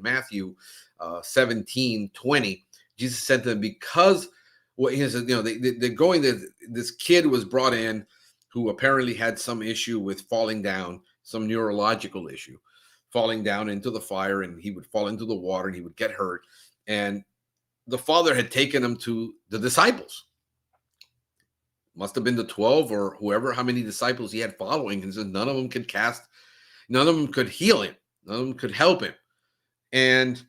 Matthew 17:20, Jesus said to them, because what he said, they're going, this kid was brought in who apparently had some issue with falling down, some neurological issue, falling down into the fire, and he would fall into the water and he would get hurt. And the father had taken him to the disciples. Must have been the 12 or whoever, how many disciples he had following. And said none of them could none of them could heal him. None of them could help him. And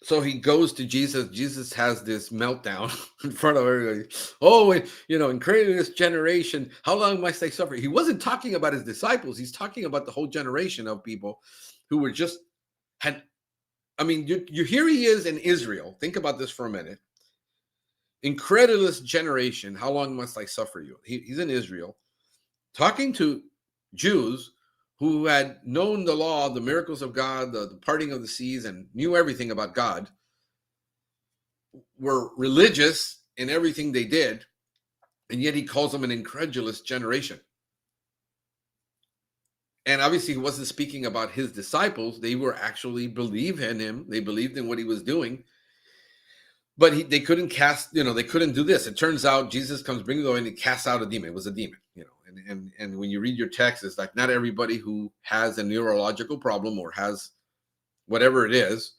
so he goes to Jesus. Jesus has this meltdown in front of everybody. Oh, incredulous generation, how long must I suffer? He wasn't talking about his disciples. He's talking about the whole generation of people who were just here he is in Israel. Think about this for a minute. Incredulous generation, how long must I suffer you? He's in Israel talking to Jews who had known the law, the miracles of God, the parting of the seas, and knew everything about God, were religious in everything they did, and yet he calls them an incredulous generation. And obviously he wasn't speaking about his disciples. They were actually believe in him. They believed in what he was doing. But they couldn't they couldn't do this. It turns out Jesus comes, brings the oil, and he casts out a demon. It was a demon, and when you read your text, it's like not everybody who has a neurological problem or has whatever it is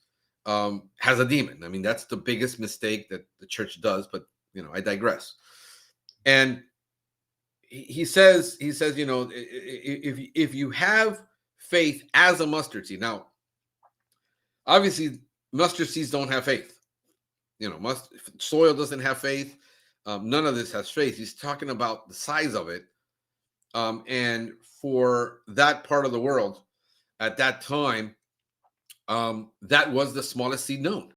has a demon. I mean, that's the biggest mistake that the church does, but I digress. And he says, if you have faith as a mustard seed. Now, obviously, mustard seeds don't have faith. Soil doesn't have faith. None of this has faith. He's talking about the size of it. And for that part of the world at that time, that was the smallest seed known.